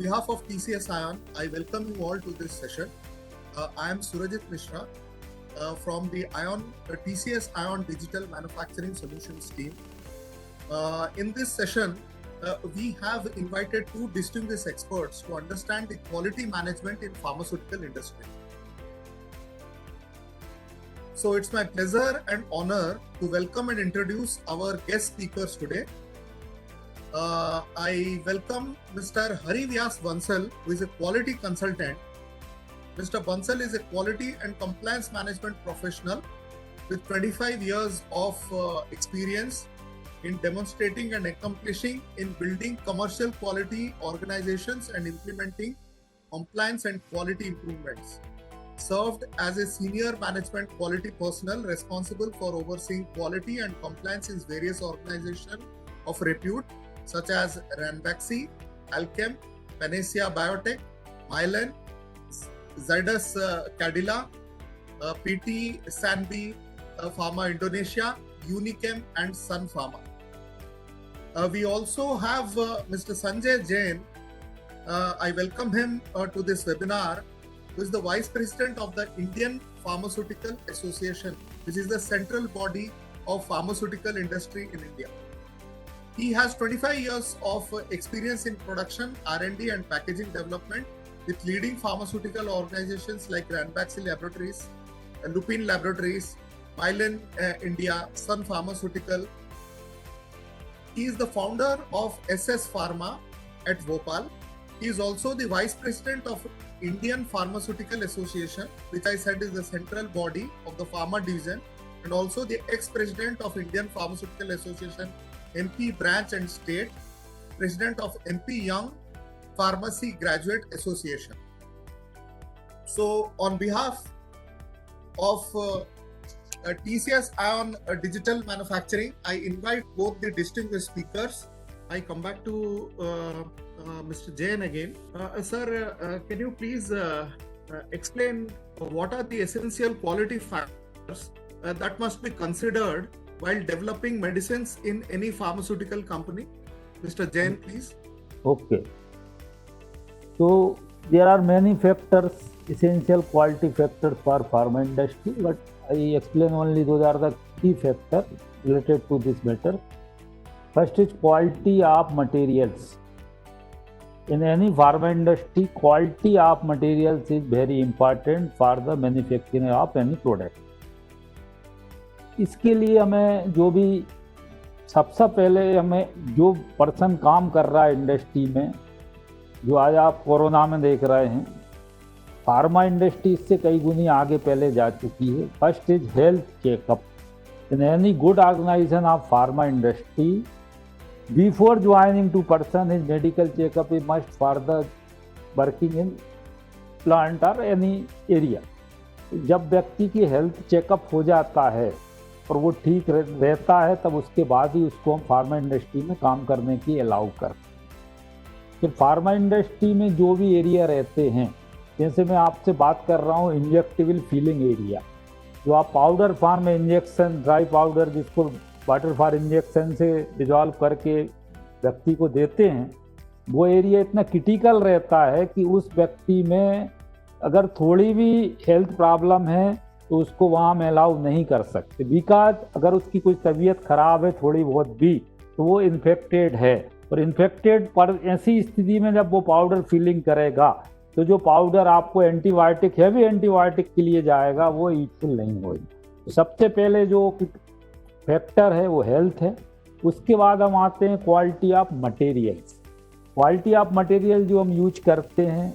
behalf of TCS Ion, I welcome you all to this session. I am Surajit Mishra from the TCS Ion Digital Manufacturing Solutions team. In this session, we have invited two distinguished experts to understand the quality management in pharmaceutical industry. So it's my pleasure and honor to welcome and introduce our guest speakers today. I welcome Mr. Hari Vyas Bansal, who is a quality consultant. Mr. Bansal is a quality and compliance management professional with 25 years of experience in demonstrating and accomplishing in building commercial quality organizations and implementing compliance and quality improvements. Served as a senior management quality personnel responsible for overseeing quality and compliance in various organizations of repute such as Ranbaxy, Alchem, Panacea Biotech, Mylan, Zydus Cadila, PT Sanbi Pharma Indonesia, Unichem and Sun Pharma. We also have Mr. Sanjay Jain. I welcome him to this webinar, who is the Vice President of the Indian Pharmaceutical Association, which is the central body of pharmaceutical industry in India. He has 25 years of experience in production, R&D and packaging development with leading pharmaceutical organizations like Ranbaxy Laboratories, Lupin Laboratories, Mylan India, Sun Pharmaceutical. He is the founder of SS Pharma at Bhopal. He is also the Vice President of Indian Pharmaceutical Association, which I said is the central body of the pharma division, and also the ex-president of Indian Pharmaceutical Association, MP branch and state, president of MP Young Pharmacy Graduate Association. So on behalf of TCS Ion Digital Manufacturing, I invite both the distinguished speakers. I come back to Mr. Jain again. Sir, can you please explain what are the essential quality factors that must be considered while developing medicines in any pharmaceutical company? Mr. Jain, please. Okay. So there are many factors, essential quality factors for pharma industry, but I explain only those are the key factors related to this matter. First is quality of materials. In any pharma industry, quality of materials is very important for the manufacturing of any product. इसके लिए हमें जो भी सबसे पहले हमें जो person काम कर रहा है इंडस्ट्री में, जो आज आप कोरोना में देख रहे हैं, फार्मा इंडस्ट्री इससे कई गुनी आगे पहले जा चुकी है. First is health checkup. In any good organisation of pharma industry, before joining to person is medical checkup is must for the working in plant और एनी एरिया. जब व्यक्ति की हेल्थ चेकअप हो जाता है और वो ठीक रहता है, तब उसके बाद ही उसको हम फार्मा इंडस्ट्री में काम करने की अलाउ करते हैं. फिर फार्मा इंडस्ट्री में जो भी एरिया रहते हैं, जैसे मैं आपसे बात कर रहा हूँ इंजेक्टेबल फीलिंग एरिया, जो आप पाउडर फॉर्म में इंजेक्शन, ड्राई पाउडर जिसको वाटर फॉर इंजेक्शन से डिजॉल्व करके व्यक्ति को देते हैं, वो एरिया इतना क्रिटिकल रहता है कि उस व्यक्ति में अगर थोड़ी भी हेल्थ प्रॉब्लम है तो उसको वहाँ में अलाउ नहीं कर सकते. बिकॉज अगर उसकी कोई तबीयत खराब है थोड़ी बहुत भी, तो वो इन्फेक्टेड है. और इन्फेक्टेड पर ऐसी स्थिति में जब वो पाउडर फिलिंग करेगा, तो जो पाउडर आपको एंटीबायोटिक, हैवी एंटीबायोटिक के लिए जाएगा, वो यूजफुल नहीं होगी. तो सबसे पहले जो फैक्टर है वो हेल्थ है. उसके बाद हम आते हैं quality of materials. Quality of material जो हम यूज करते हैं,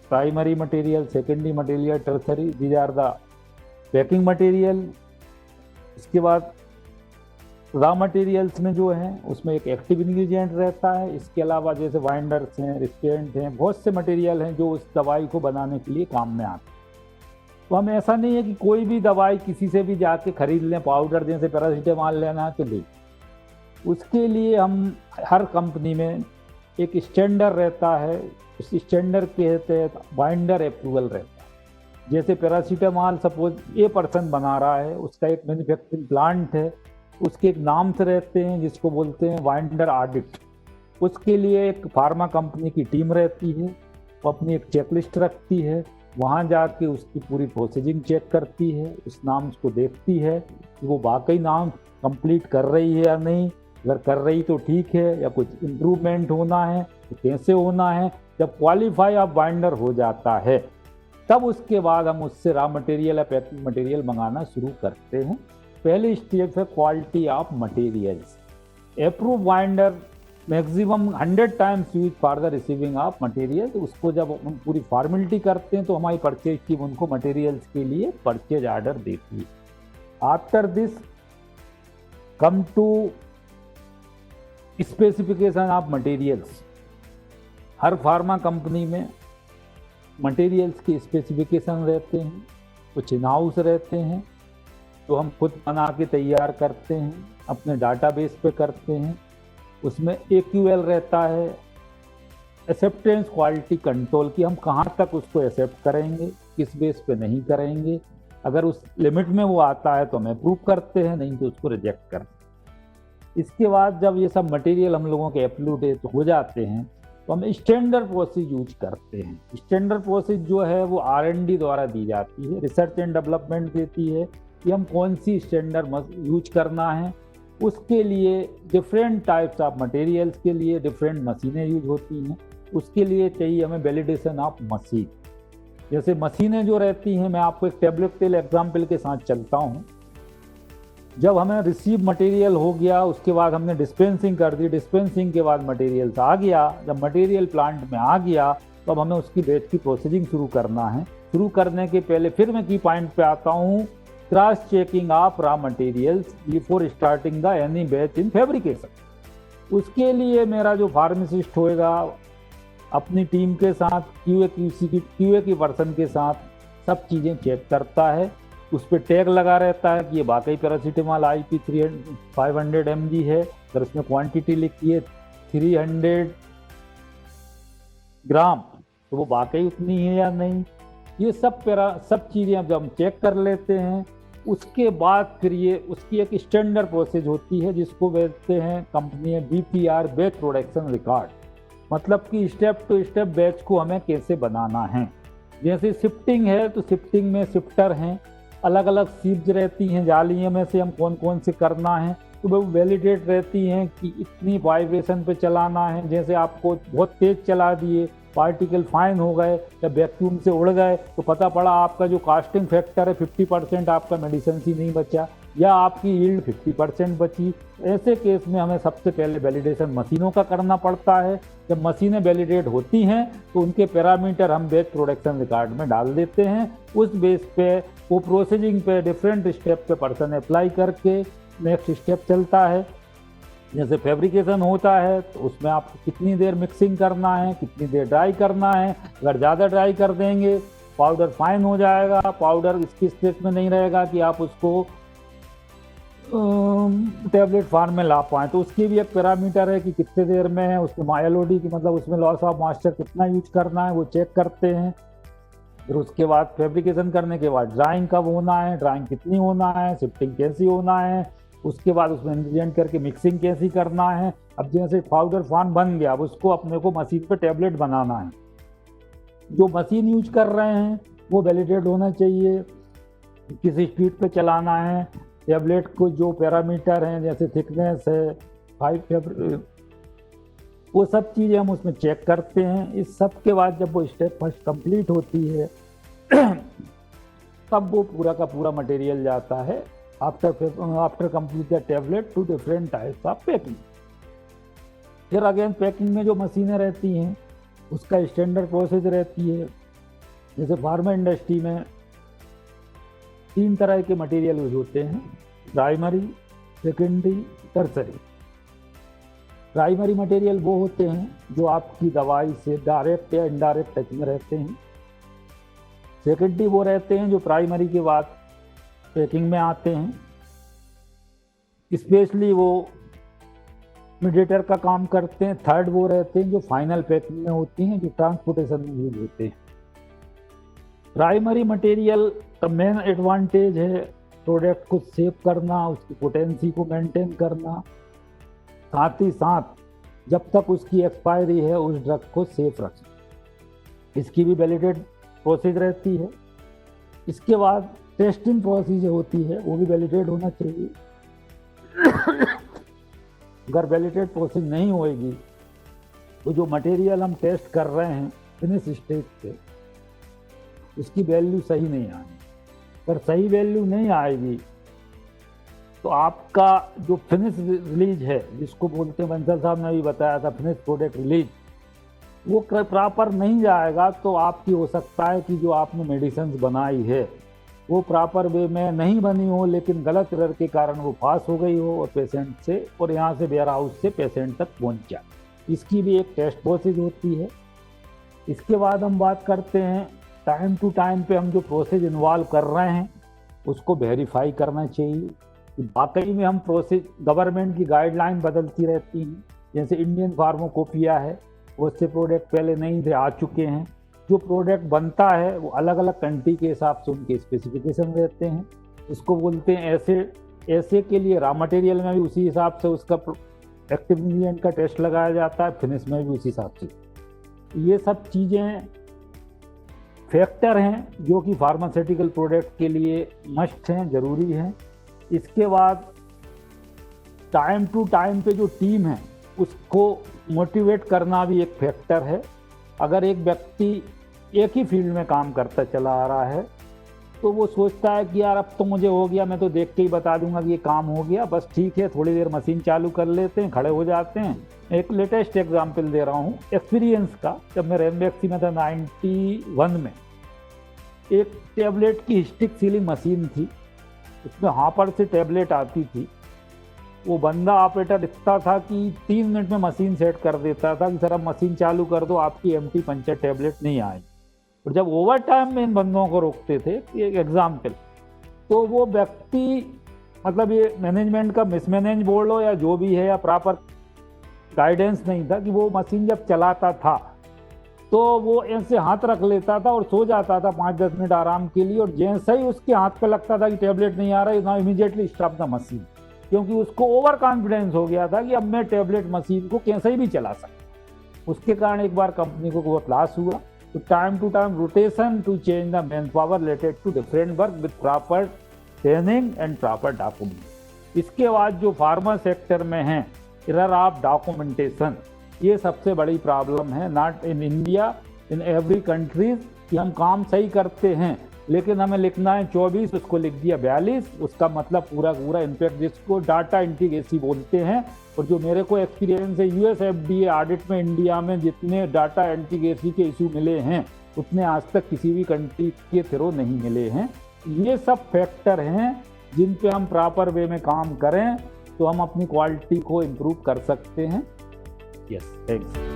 primary material, secondary material, tertiary, these are the packing material. इसके बाद रॉ मटेरियल्स में जो है उसमें एक एक्टिव इंग्रेडिएंट रहता है. इसके अलावा जैसे बाइंडर्स हैं, रिस्टेंट हैं, बहुत से मटेरियल हैं जो उस दवाई को बनाने के लिए काम में आते हैं. तो हमें ऐसा नहीं है कि कोई भी दवाई किसी से भी जाके खरीद लें. पाउडर जैसे पैरासीटामॉल लेना है तो ले, उसके लिए हम हर कंपनी में एक स्टैंडर्ड रहता है. उस स्टैंडर्ड के तहत बाइंडर अप्रूवल रहता है. जैसे पैरासीटामॉल सपोज ए पर्सन बना रहा है, उसका एक मैन्युफैक्चरिंग प्लांट है, उसके एक नाम से रहते हैं जिसको बोलते हैं बाइंडर ऑडिट. उसके लिए एक फार्मा कंपनी की टीम रहती है, वो अपनी एक चेकलिस्ट रखती है, वहाँ जाके उसकी पूरी प्रोसेसिंग चेक करती है, उस नाम को देखती है कि वो वाकई नाम कंप्लीट कर रही है या नहीं, अगर कर रही तो ठीक है, या कुछ इम्प्रूवमेंट होना है तो कैसे होना है। जब क्वालिफाई ऑफ बाइंडर हो जाता है तब उसके बाद हम उससे रॉ मटेरियल या पैकिंग मटेरियल मंगाना शुरू करते हैं। पहली स्टेप है quality of materials. Approve binder maximum 100 times use for the receiving of material. तो उसको जब हम पूरी फॉर्मेलिटी करते हैं तो हमारी परचेज टीम उनको मटेरियल्स के लिए परचेज ऑर्डर देती है। After this come to specification of materials. हर फार्मा कंपनी में मटेरियल्स के स्पेसिफिकेशन रहते हैं, कुछ इन हाउस रहते हैं तो हम खुद बना के तैयार करते हैं, अपने डाटाबेस पे करते हैं। उसमें AQL रहता है, एक्सेप्टेंस क्वालिटी कंट्रोल, की हम कहाँ तक उसको एक्सेप्ट करेंगे, किस बेस पे नहीं करेंगे। अगर उस लिमिट में वो आता है तो हम अप्रूव करते हैं, नहीं तो उसको रिजेक्ट करते हैं। इसके बाद जब ये सब मटेरियल हम लोगों के अप्रूव हो जाते हैं तो हम स्टैंडर्ड प्रोसेस यूज करते हैं। स्टैंडर्ड प्रोसेस जो है वो R&D द्वारा दी जाती है, रिसर्च एंड डेवलपमेंट देती है कि हम कौन सी स्टैंडर्ड यूज करना है। उसके लिए डिफरेंट टाइप्स ऑफ मटेरियल्स के लिए डिफरेंट मशीनें यूज होती हैं। उसके लिए चाहिए हमें वैलिडेशन ऑफ मशीन। जैसे मशीनें जो रहती हैं, मैं आपको एक टेबलेट टेल एग्जाम्पल के साथ चलता हूँ। जब हमें रिसीव मटेरियल हो गया, उसके बाद हमने डिस्पेंसिंग कर दी, डिस्पेंसिंग के बाद मटेरियल्स आ गया, जब मटेरियल प्लांट में आ गया तो अब हमें उसकी बैच की प्रोसेसिंग शुरू करना है। शुरू करने के पहले फिर मैं की पॉइंट पे आता हूँ, cross checking of raw materials before starting the any batch in fabrication. उसके लिए मेरा जो फार्मासिस्ट होएगा अपनी टीम के साथ QA की पर्सन के साथ सब चीज़ें चेक करता है। उस पर टैग लगा रहता है कि ये वाकई पैरासीटामोल IP 500 mg है। अगर उसमें क्वांटिटी लिखी है 300 ग्राम तो वो वाकई उतनी है या नहीं। ये सब चीज़ें जब हम चेक कर लेते हैं, उसके बाद फिर ये उसकी एक स्टैंडर्ड प्रोसेस होती है जिसको बोलते हैं कंपनी है BPR, बैच प्रोडक्शन रिकॉर्ड। मतलब कि स्टेप टू स्टेप बैच को हमें कैसे बनाना है। जैसे शिफ्टिंग है तो शिफ्टिंग में शिफ्टर हैं, अलग अलग सीप्स रहती हैं, जालियों में से हम कौन कौन से करना है तो वो वैलिडेट रहती हैं कि इतनी वाइब्रेशन पे चलाना है। जैसे आपको बहुत तेज चला दिए, पार्टिकल फाइन हो गए या वैक्यूम से उड़ गए तो पता पड़ा आपका जो कास्टिंग फैक्टर है 50% आपका मेडिसिन ही नहीं बचा, या आपकी यील्ड 50% बची। ऐसे केस में हमें सबसे पहले वैलिडेशन मशीनों का करना पड़ता है। जब मशीनें वैलिडेट होती हैं तो उनके पैरामीटर हम बैच प्रोडक्शन रिकॉर्ड में डाल देते हैं। उस बेस पे वो प्रोसेसिंग पे डिफरेंट स्टेप पे पर्सन अप्लाई करके नेक्स्ट स्टेप चलता है। जैसे फैब्रिकेशन होता है तो उसमें आपको कितनी देर मिक्सिंग करना है, कितनी देर ड्राई करना है। अगर ज़्यादा ड्राई कर देंगे पाउडर फाइन हो जाएगा, पाउडर इसकी स्टेट में नहीं रहेगा कि आप उसको टैबलेट फॉर्म में ला पाएँ। तो उसकी भी एक पैरामीटर है कि कितने देर में है, उसमें LOD की मतलब उसमें लॉस ऑफ मॉइस्चर कितना यूज करना है वो चेक करते हैं। फिर उसके बाद फैब्रिकेशन करने के बाद ड्राइंग कब होना है, ड्राइंग कितनी होना है, शिफ्टिंग कैसी होना है, उसके बाद उसमें इंग्रेडिएंट करके मिक्सिंग कैसी करना है। अब जैसे पाउडर फॉर्म बन गया, अब उसको अपने को मशीन पे टैबलेट बनाना है। जो मशीन यूज कर रहे हैं वो वैलिडेट होना चाहिए, किस स्पीड पे चलाना है। टैबलेट को जो पैरामीटर हैं जैसे थिकनेस है, 5 वो सब चीज़ें हम उसमें चेक करते हैं। इस सब के बाद जब वो स्टेप फर्स्ट कंप्लीट होती है तब वो पूरा का पूरा मटेरियल जाता है after complete the tablet to different types of packing. फिर अगेन पैकिंग में जो मशीनें रहती हैं उसका स्टैंडर्ड प्रोसेस रहती है। जैसे फार्मा इंडस्ट्री में 3 तरह के मटेरियल यूज होते हैं, primary, secondary, tertiary. Primary material वो होते हैं जो आपकी दवाई से डायरेक्ट या इनडायरेक्ट टच में रहते हैं। सेकेंडरी वो रहते हैं जो प्राइमरी के बाद पैकिंग में आते हैं, स्पेशली वो मीडिएटर का काम करते हैं। थर्ड वो रहते हैं जो फाइनल पैकिंग में होती हैं, जो ट्रांसपोर्टेशन में यूज होते हैं। प्राइमरी मटेरियल का मेन एडवांटेज है प्रोडक्ट को सेव करना, उसकी पोटेंसी को मेंटेन करना, साथ ही साथ जब तक उसकी एक्सपायरी है उस ड्रग को सेफ रखें। इसकी भी वैलिडेट प्रोसेस रहती है। इसके बाद टेस्टिंग प्रोसीजर होती है, वो भी वैलिडेट होना चाहिए। अगर वैलिडेट प्रोसेस नहीं होएगी तो जो मटेरियल हम टेस्ट कर रहे हैं फिनिश स्टेज पे, उसकी वैल्यू सही नहीं आएगी। अगर सही वैल्यू नहीं आएगी तो आपका जो फिनिश रिलीज है, जिसको बोलते हैं, बंसल साहब ने भी बताया था, फिनिश प्रोडक्ट रिलीज, वो प्रॉपर नहीं जाएगा तो आपकी हो सकता है कि जो आपने मेडिसिन बनाई है वो प्रॉपर वे में नहीं बनी हो, लेकिन गलत एरर के कारण वो पास हो गई हो और पेशेंट से, और यहाँ से वेयर हाउस से पेशेंट तक पहुँच जाए। इसकी भी एक टेस्ट प्रोसेस होती है। इसके बाद हम बात करते हैं टाइम टू टाइम पे हम जो प्रोसेस इन्वॉल्व कर रहे हैं उसको वेरीफाई करना चाहिए कि वाकई में हम प्रोसेस, गवर्नमेंट की गाइडलाइन बदलती रहती हैं। जैसे इंडियन फार्माकोपिया है, उससे प्रोडक्ट पहले नहीं थे, आ चुके हैं। जो प्रोडक्ट बनता है वो अलग अलग कंट्री के हिसाब से उनके स्पेसिफिकेशन रहते हैं। इसको बोलते हैं ऐसे के लिए रॉ मटेरियल में भी उसी हिसाब से उसका एक्टिव इंग्रेडिएंट का टेस्ट लगाया जाता है, फिनिश में भी उसी हिसाब से। ये सब चीज़ें फैक्टर हैं जो कि फार्मास्यूटिकल प्रोडक्ट के लिए मस्ट हैं, ज़रूरी हैं। इसके बाद टाइम टू टाइम पे जो टीम है उसको मोटिवेट करना भी एक फैक्टर है। अगर एक व्यक्ति एक ही फील्ड में काम करता चला आ रहा है तो वो सोचता है कि यार अब तो मुझे हो गया, मैं तो देख के ही बता दूंगा कि ये काम हो गया, बस ठीक है, थोड़ी देर मशीन चालू कर लेते हैं, खड़े हो जाते हैं। एक लेटेस्ट एग्जांपल दे रहा हूँ एक्सपीरियंस का। जब मैं रेमडेक्सी में था 91 में, एक टैबलेट की स्टिक सीलिंग मशीन थी, उसमें हापर से टैबलेट आती थी। वो बंदा ऑपरेटर इतना था कि 3 मिनट में मशीन सेट कर देता था कि सर अब मशीन चालू कर दो, आपकी एम्प्टी पंचर टैबलेट नहीं आएगी। और जब ओवर टाइम में इन बंदों को रोकते थे, एक एग्जाम्पल, तो वो व्यक्ति, मतलब ये मैनेजमेंट का मिसमैनेज बोल लो या जो भी है, या प्रॉपर गाइडेंस नहीं था कि वो मशीन जब चलाता था तो वो ऐसे हाथ रख लेता था और सो जाता था 5-10 मिनट आराम के लिए, और जैसे ही उसके हाथ पे लगता था कि टैबलेट नहीं आ रहा है, ना इमीडिएटली स्टॉप द मशीन, क्योंकि उसको ओवर कॉन्फिडेंस हो गया था कि अब मैं टैबलेट मशीन को कैसे ही भी चला सकता। उसके कारण एक बार कंपनी को बहुत लॉस हुआ। तो time to time rotation to change the man power related to different work with proper training and proper document. इसके बाद जो फार्मा सेक्टर में है, एरर ऑफ डॉक्यूमेंटेशन, ये सबसे बड़ी प्रॉब्लम है। Not in India, in every countries, कि हम काम सही करते हैं लेकिन हमें लिखना है 24, उसको लिख दिया 42, उसका मतलब पूरा पूरा, इनफैक्ट जिसको डाटा इंटीग्रेसी बोलते हैं। और जो मेरे को एक्सपीरियंस है, यूएस FDA ऑडिट में इंडिया में जितने डाटा इंटीग्रेसी के इशू मिले हैं उतने आज तक किसी भी कंट्री के थ्रू नहीं मिले हैं। ये सब फैक्टर हैं जिन पे हम प्रॉपर वे में काम करें तो हम अपनी क्वालिटी को इम्प्रूव कर सकते हैं। Yes, thanks.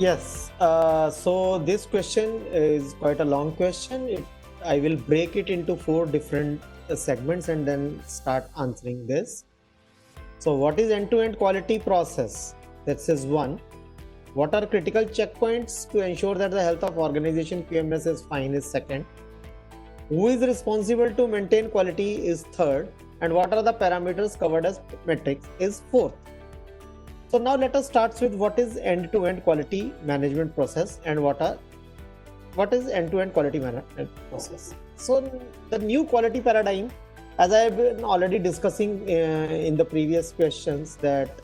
Yes, so this question is quite a long question. I will break it into 4 different segments and then start answering this. So what is end-to-end quality process? That is 1. What are critical checkpoints to ensure that the health of organization QMS is fine is 2nd. Who is responsible to maintain quality is 3rd. And what are the parameters covered as metrics is 4th. So now let us start with what is end-to-end quality management process and what is end-to-end quality management process. So the new quality paradigm, as I have been already discussing in the previous questions, that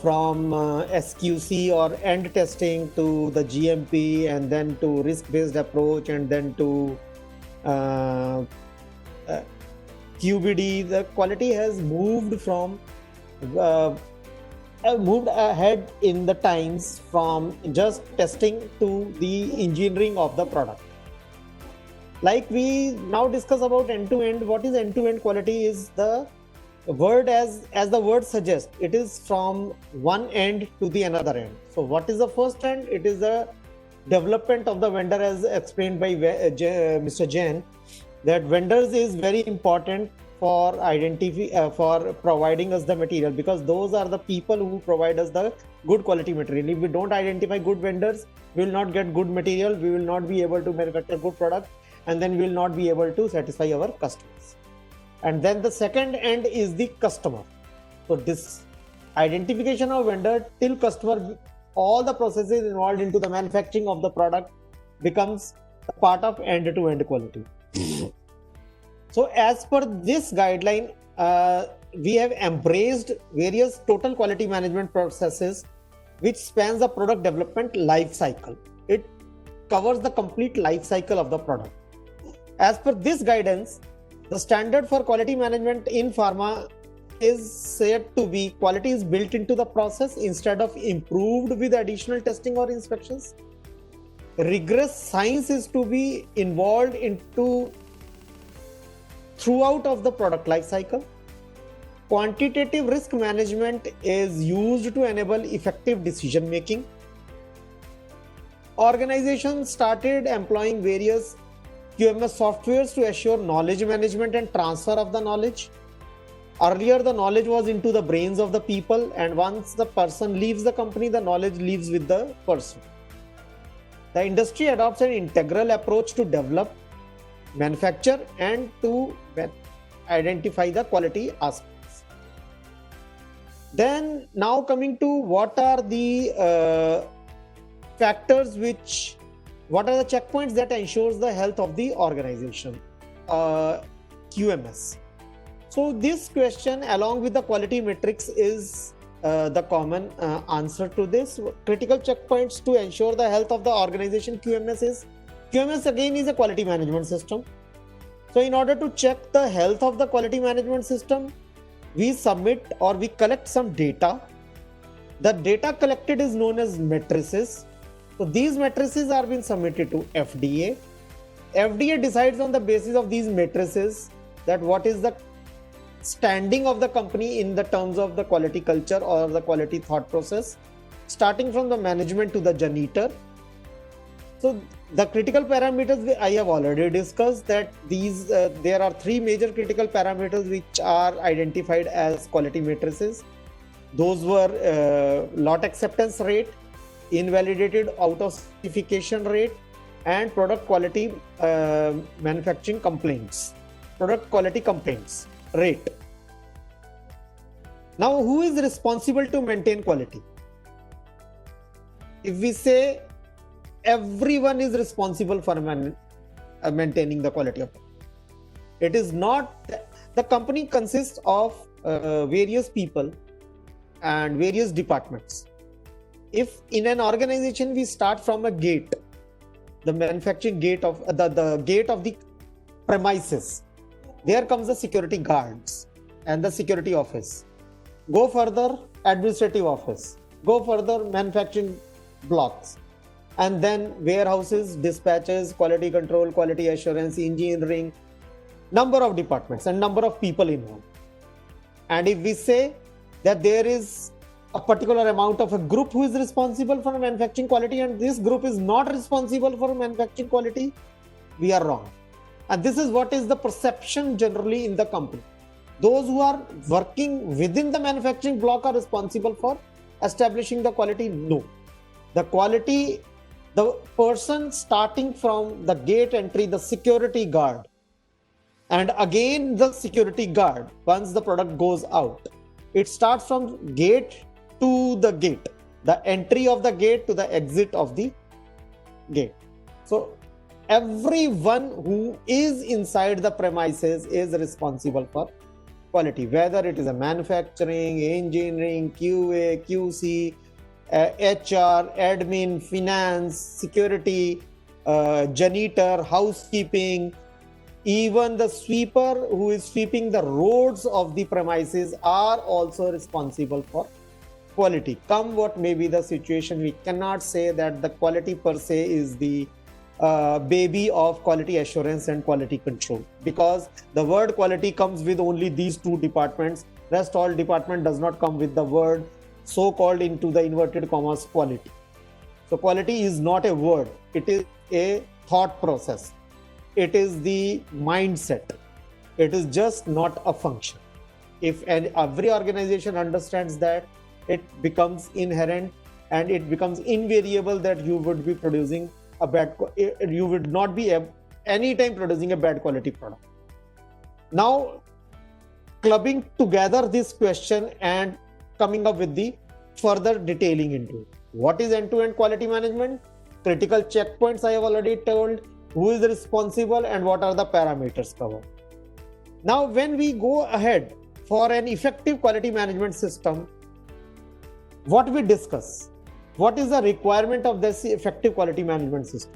from SQC or end testing to the GMP and then to risk-based approach and then to QBD, the quality has moved from moved ahead in the times from just testing to the engineering of the product. like we now discuss about end-to-end. What is end-to-end quality is the word as the word suggests. It is from one end to the another end. So what is the first end? It is the development of the vendor, as explained by Mr. Jain, that vendors is very important for for providing us the material, because those are the people who provide us the good quality material. If we don't identify good vendors, we will not get good material, we will not be able to manufacture good product, and then we will not be able to satisfy our customers. And then the second end is the customer. So this identification of vendor till customer, all the processes involved into the manufacturing of the product becomes a part of end-to-end quality. So as per this guideline, we have embraced various total quality management processes which spans the product development life cycle. It covers the complete life cycle of the product. As per this guidance, the standard for quality management in pharma is said to be quality is built into the process instead of improved with additional testing or inspections. Rigorous science is to be involved into throughout of the product life cycle. Quantitative risk management is used to enable effective decision making. Organizations started employing various QMS softwares to assure knowledge management and transfer of the knowledge. Earlier, the knowledge was into the brains of the people, and once the person leaves the company, the knowledge leaves with the person. The industry adopts an integral approach to develop, manufacture, and to identify the quality aspects. Then now coming to what are the factors what are the checkpoints that ensures the health of the organization, QMS. So this question along with the quality metrics is the common answer to this. Critical checkpoints to ensure the health of the organization QMS again is a quality management system. So in order to check the health of the quality management system, we submit or we collect some data. The data collected is known as matrices. So these matrices are being submitted to FDA. FDA decides on the basis of these matrices that what is the standing of the company in the terms of the quality culture or the quality thought process, starting from the management to the janitor. So the critical parameters I have already discussed, that these there are three major critical parameters which are identified as quality matrices. Those were lot acceptance rate, invalidated out of specification rate, and product quality manufacturing complaints, product quality complaints rate. Now, who is responsible to maintain quality? If we say everyone is responsible for maintaining the quality of it, is not. The company consists of various people and various departments. If in an organization we start from a gate, the manufacturing gate of the gate of the premises, there comes the security guards and the security office. Go further, administrative office. Go further, manufacturing blocks, and then warehouses, dispatches, quality control, quality assurance, engineering, number of departments and number of people involved. And if we say that there is a particular amount of a group who is responsible for manufacturing quality and this group is not responsible for manufacturing quality, we are wrong. And this is what is the perception generally in the company. Those who are working within the manufacturing block are responsible for establishing the quality. No. The quality, the person starting from the gate entry, the security guard, and again the security guard once the product goes out. It starts from gate to the gate, the entry of the gate to the exit of the gate. So everyone who is inside the premises is responsible for quality, whether it is a manufacturing, engineering, QA, QC, HR, admin, finance, security, janitor, housekeeping, even the sweeper who is sweeping the roads of the premises are also responsible for quality. Come what may be the situation, we cannot say that the quality per se is the baby of quality assurance and quality control, because the word quality comes with only these two departments. Rest all department does not come with the word so-called into the inverted commas quality. So quality is not a word, it is a thought process. It is the mindset. It is just not a function. If every organization understands that, it becomes inherent and it becomes invariable that you would be producing you would not be anytime producing a bad quality product. Now, clubbing together this question and coming up with the further detailing into it. What is end-to-end quality management? Critical checkpoints I have already told, who is responsible and what are the parameters covered. Now, when we go ahead for an effective quality management system, what we discuss? What is the requirement of this effective quality management system?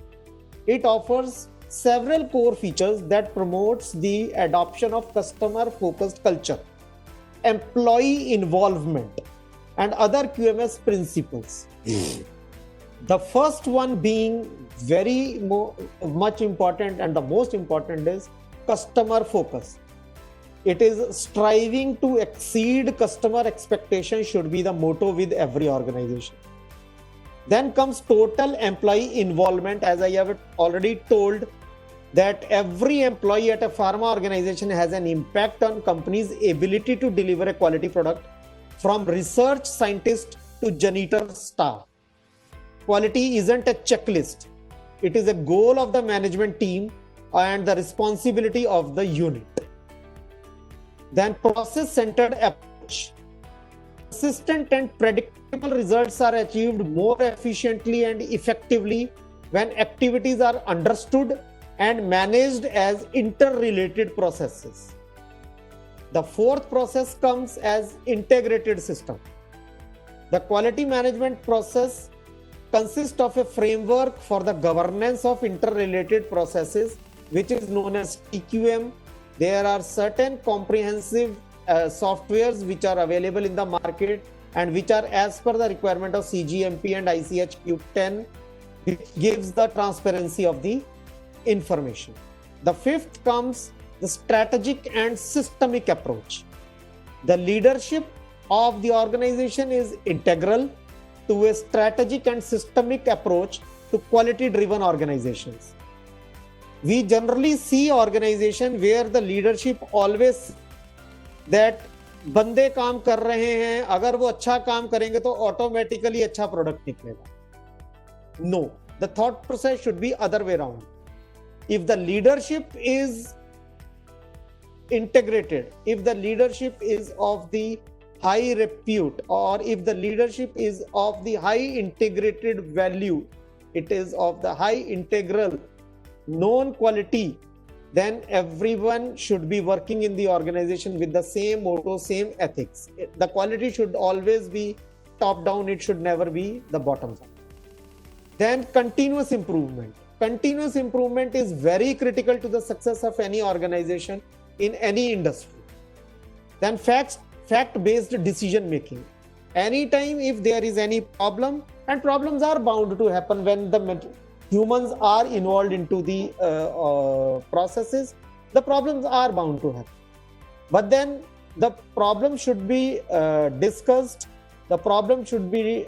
It offers several core features that promotes the adoption of customer-focused culture, employee involvement, and other QMS principles. The first one being very much important and the most important is customer focus. It is striving to exceed customer expectations should be the motto with every organization. Then comes total employee involvement. As I have already told, that every employee at a pharma organization has an impact on company's ability to deliver a quality product, from research scientist to janitor staff. Quality isn't a checklist. It is a goal of the management team and the responsibility of the unit. Then process-centered approach. Consistent and predictable results are achieved more efficiently and effectively when activities are understood and managed as interrelated processes. The fourth process comes as integrated system. The quality management process consists of a framework for the governance of interrelated processes, which is known as TQM. There are certain comprehensive softwares which are available in the market and which are as per the requirement of CGMP and ICH Q10, which gives the transparency of the information. The fifth comes the strategic and systemic approach. The leadership of the organization is integral to a strategic and systemic approach to quality-driven organizations. We generally see organization where the leadership always that बंदे काम कर रहे हैं, अगर वो अच्छा काम करेंगे तो ऑटोमेटिकली अच्छा प्रोडक्ट निकलेगा. No, the thought process should be other way around. If the leadership is integrated, if the leadership is of the high repute, or if the leadership is of the high integrated value, it is of the high integral known quality, then everyone should be working in the organization with the same motto, same ethics. The quality should always be top down, it should never be the bottom up. Then continuous improvement. Continuous improvement is very critical to the success of any organization in any industry. Then fact-based decision making. Anytime if there is any problem, and problems are bound to happen when the humans are involved into the processes, the problems are bound to happen. But then the problem should be discussed, the problem should be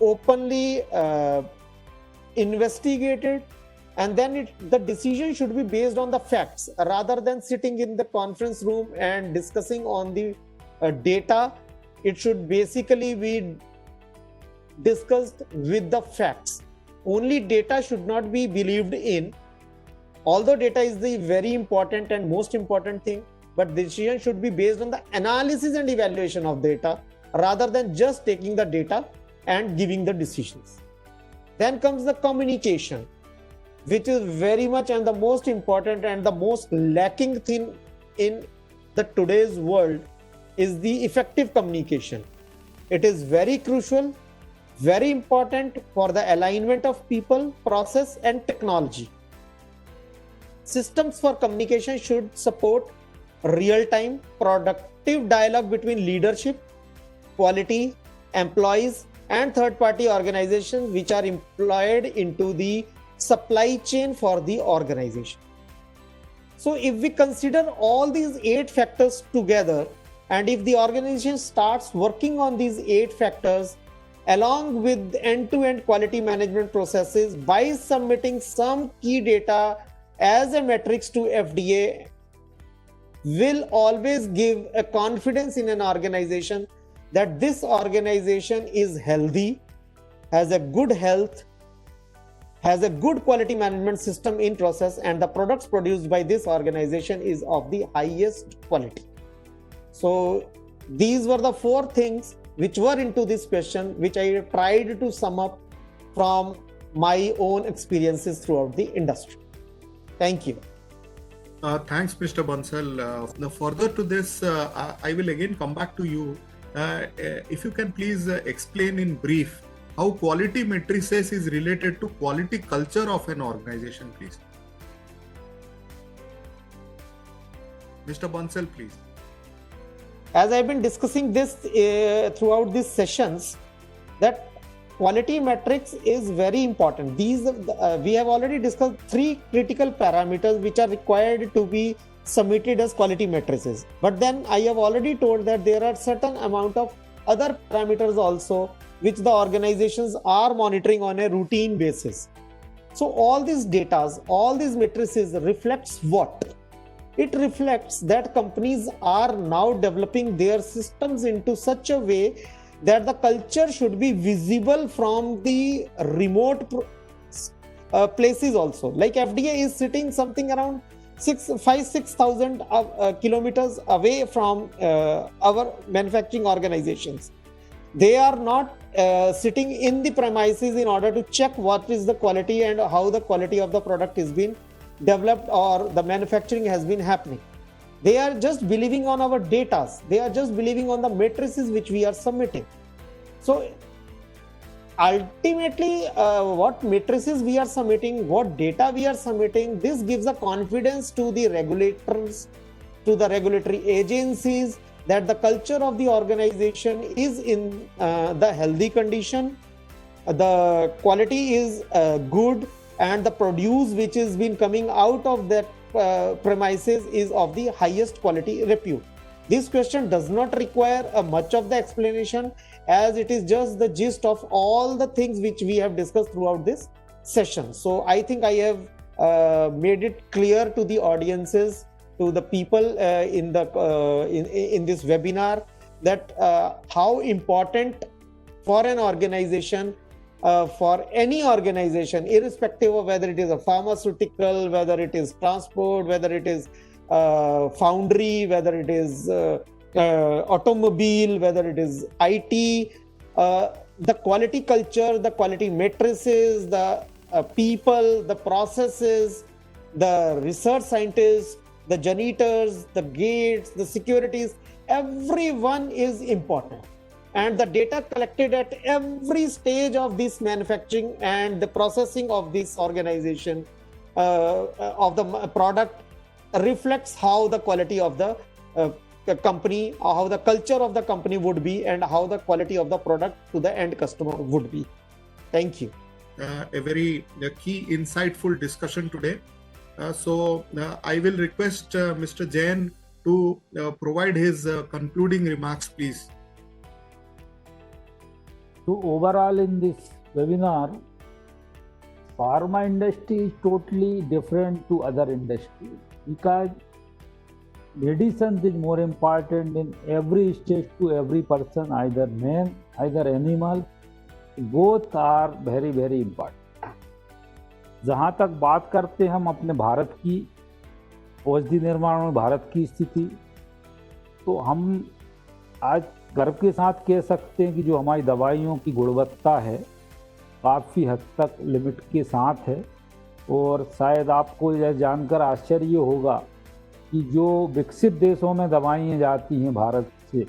openly investigated, and then the decision should be based on the facts rather than sitting in the conference room and discussing on the data. It should basically be discussed with the facts. Only data should not be believed in, although data is the very important and most important thing, but decision should be based on the analysis and evaluation of data rather than just taking the data and giving the decisions. Then comes the communication, which is very much and the most important and the most lacking thing in the today's world is the effective communication. It is very crucial, very important for the alignment of people, process, and technology. Systems for communication should support real-time, productive dialogue between leadership, quality, employees, and third-party organizations which are employed into the supply chain for the organization. So if we consider all these 8 factors together, and if the organization starts working on these 8 factors along with end-to-end quality management processes by submitting some key data as a metrics to FDA, will always give a confidence in an organization that this organization is healthy, has a good health, has a good quality management system in process, and the products produced by this organization is of the highest quality. So these were the 4 things which were into this question, which I tried to sum up from my own experiences throughout the industry. Thank you. Thanks, Mr. Bansal. Now, further to this, I will again come back to you. If you can please explain in brief how quality matrices is related to quality culture of an organization, please. Mr. Bansal, please. As I've been discussing this throughout these sessions, that quality metrics is very important. These we have already discussed 3 critical parameters which are required to be submitted as quality matrices. But then I have already told that there are certain amount of other parameters also which the organizations are monitoring on a routine basis. So all these data, all these matrices reflects what? It reflects that companies are now developing their systems into such a way that the culture should be visible from the remote places also. Like FDA is sitting something around 6,000 kilometers away from our manufacturing organizations. They are not sitting in the premises in order to check what is the quality and how the quality of the product is being developed or the manufacturing has been happening. They are just believing on our data. They are just believing on the matrices which we are submitting. So ultimately, what matrices we are submitting, what data we are submitting, this gives a confidence to the regulators, to the regulatory agencies, that the culture of the organization is in the healthy condition, the quality is good, and the produce which is been coming out of that premises is of the highest quality repute. This question does not require much of the explanation, as it is just the gist of all the things which we have discussed throughout this session. So I think I have made it clear to the audiences, to the people in this webinar, that how important for an organization, for any organization, irrespective of whether it is a pharmaceutical, whether it is transport, whether it is foundry, whether it is automobile, whether it is IT, the quality culture, the quality matrices, the people, the processes, the research scientists, the janitors, the gates, the securities, everyone is important. And the data collected at every stage of this manufacturing and the processing of this organization of the product reflects how the quality of the company, or how the culture of the company would be, and how the quality of the product to the end customer would be. Thank you. A very key, insightful discussion today. So I will request Mr. Jain to provide his concluding remarks, please. So overall in this webinar, pharma industry is totally different to other industries, because medicine is more important in every stage to every person, either man, either animal. Both are very, very important. जहाँ तक बात करते हैं हम अपने भारत की औषधि निर्माण में भारत की स्थिति, तो हम आज गर्व के साथ कह सकते हैं कि जो हमारी दवाइयों की गुणवत्ता है काफ़ी हद तक लिमिट के साथ है। और शायद आपको यह जानकर आश्चर्य होगा कि जो विकसित देशों में दवाइयाँ जाती हैं भारत से,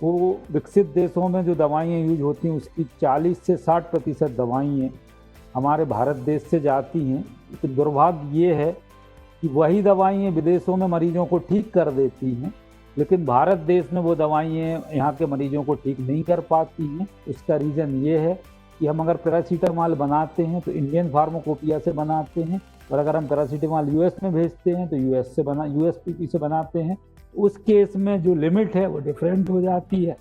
वो विकसित देशों में जो दवाइयाँ यूज होती हैं उसकी 40 से 60% दवाइयाँ हमारे भारत देश से जाती हैं। लेकिन दुर्भाग्य ये है कि वही दवाइयाँ विदेशों में मरीजों को ठीक कर देती हैं, लेकिन भारत देश में वो दवाइयाँ यहाँ के मरीजों को ठीक नहीं कर पाती हैं। उसका रीज़न ये है कि हम अगर पैरासीटामॉल बनाते हैं तो इंडियन फार्माकोपिया से बनाते हैं, और अगर हम पैरासीटामॉल यूएस में भेजते हैं तो यूएसपीपी से बनाते हैं। उस केस में जो लिमिट है वो डिफरेंट हो जाती है।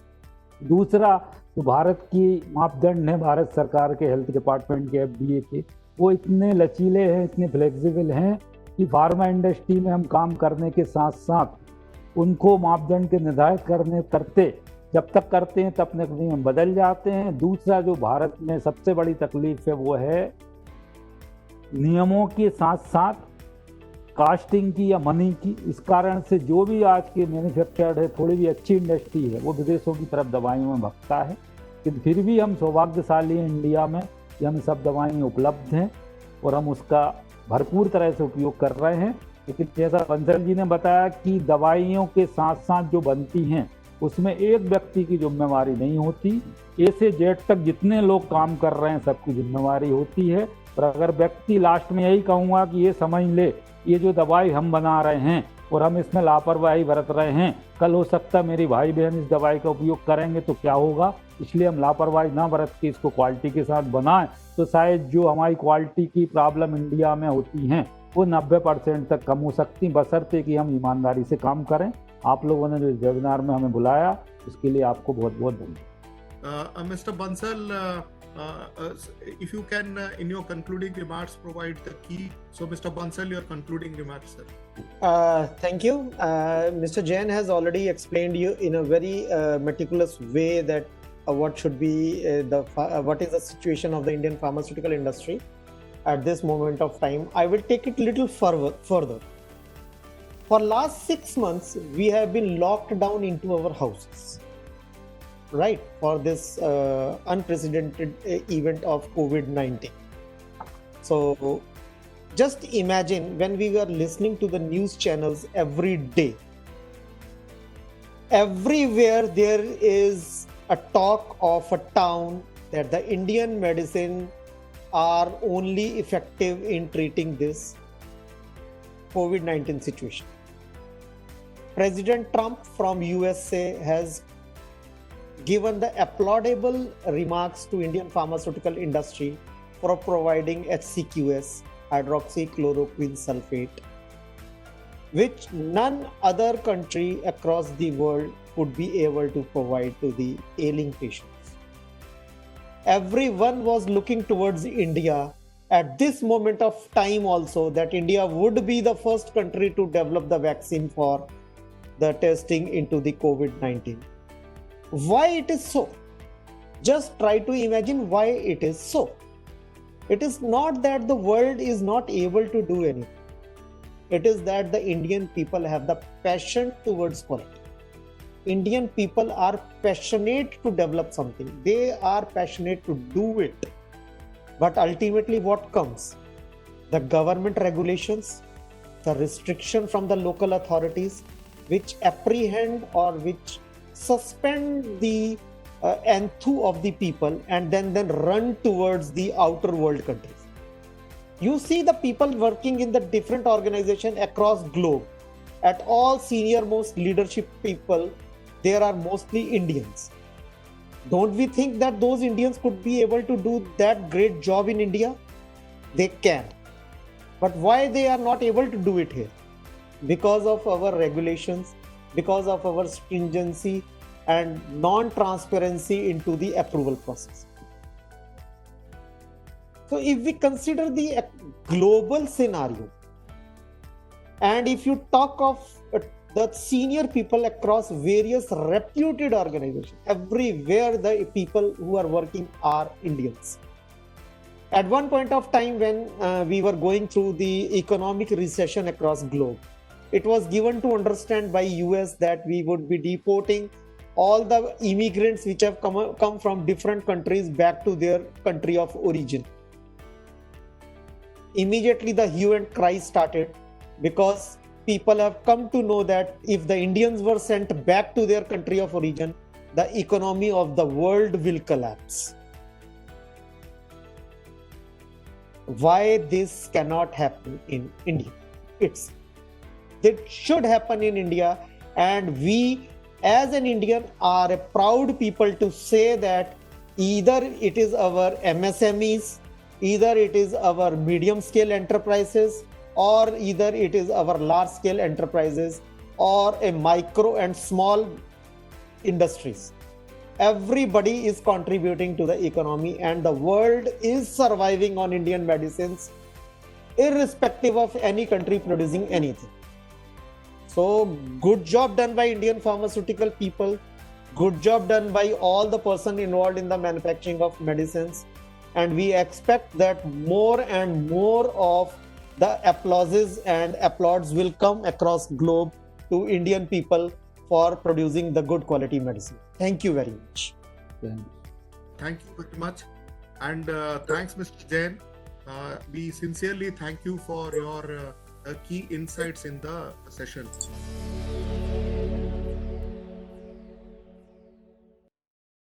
दूसरा, तो भारत की मापदंड है भारत सरकार के हेल्थ डिपार्टमेंट के, एफडीए के, वो इतने लचीले हैं, इतने फ्लेक्सिबल हैं कि फार्मा इंडस्ट्री में हम काम करने के साथ साथ उनको मापदंड के निर्धारित करते जब तक करते हैं तब तक नियम बदल जाते हैं। दूसरा, जो भारत में सबसे बड़ी तकलीफ है वो है नियमों के साथ साथ कास्टिंग की या मनी की। इस कारण से जो भी आज के मैन्युफैक्चर्ड है, थोड़ी भी अच्छी इंडस्ट्री है, वो विदेशों की तरफ दवाइयों में भगता है। लेकिन फिर भी हम सौभाग्यशाली हैं इंडिया में कि हमें सब दवाएं उपलब्ध हैं और हम उसका भरपूर तरह से उपयोग कर रहे हैं। लेकिन जैसा बंसल जी ने बताया कि दवाइयों के साथ साथ जो बनती हैं उसमें एक व्यक्ति की जिम्मेवारी नहीं होती, ए से जेड तक जितने लोग काम कर रहे हैं सबकी जिम्मेवारी होती है। और अगर व्यक्ति, लास्ट में यही कहूँगा कि ये समझ ले, ये जो दवाई हम बना रहे हैं और हम इसमें लापरवाही बरत रहे हैं, कल हो सकता है मेरी भाई बहन इस दवाई का उपयोग करेंगे तो क्या होगा। इसलिए हम लापरवाही ना बरत के इसको क्वालिटी के साथ बनाएं, तो शायद जो हमारी क्वालिटी की प्रॉब्लम इंडिया में होती हैं वो 90% तक कम हो सकती, बशर्ते कि हम ईमानदारी से काम करें। आप लोगों ने जो इस वेबिनार में हमें बुलाया उसके लिए आपको बहुत बहुत धन्यवाद। Mr. Bansal, if you can, in your concluding remarks, provide the key. So, Mr. Bansal, your concluding remarks, sir. Thank you. Mr. Jain has already explained you in a very meticulous way that what should be what is the situation of the Indian pharmaceutical industry at this moment of time. I will take it a little further. For last 6 months, we have been locked down into our houses, right, for this unprecedented event of COVID-19. So just imagine when we were listening to the news channels every day, everywhere there is a talk of a town that the Indian medicine are only effective in treating this COVID-19 situation. President Trump from USA has given the applaudable remarks to Indian pharmaceutical industry for providing HCQS, hydroxychloroquine sulfate, which none other country across the world would be able to provide to the ailing patients. Everyone was looking towards India at this moment of time also, that India would be the first country to develop the vaccine for the testing into the COVID-19. Why it is so? Just try to imagine why it is so. It is not that the world is not able to do anything. It is that the Indian people have the passion towards quality. Indian people are passionate to develop something. They are passionate to do it. But ultimately what comes? The government regulations, the restriction from the local authorities, which apprehend or which suspend the enthu of the people and then run towards the outer world countries. You see the people working in the different organizations across globe, at all senior most leadership people, there are mostly Indians. Don't we think that those Indians could be able to do that great job in India? They can. But why they are not able to do it here? Because of our regulations, because of our stringency and non-transparency into the approval process. So if we consider the global scenario, and if you talk of the senior people across various reputed organizations, everywhere the people who are working are Indians. At one point of time when we were going through the economic recession across globe, it was given to understand by US that we would be deporting all the immigrants which have come from different countries back to their country of origin. Immediately the hue and cry started, because people have come to know that if the Indians were sent back to their country of origin, the economy of the world will collapse. Why this cannot happen in India? It should happen in India, and we as an Indian are a proud people to say that either it is our MSMEs, either it is our medium scale enterprises, or either it is our large scale enterprises or a micro and small industries. Everybody is contributing to the economy, and the world is surviving on Indian medicines, irrespective of any country producing anything. So good job done by Indian pharmaceutical people. Good job done by all the person involved in the manufacturing of medicines. And we expect that more and more of the applauses and applauds will come across globe to Indian people for producing the good quality medicine. Thank you very much. Thank you very much. And thanks, Mr. Jain. We sincerely thank you for your key insights in the session.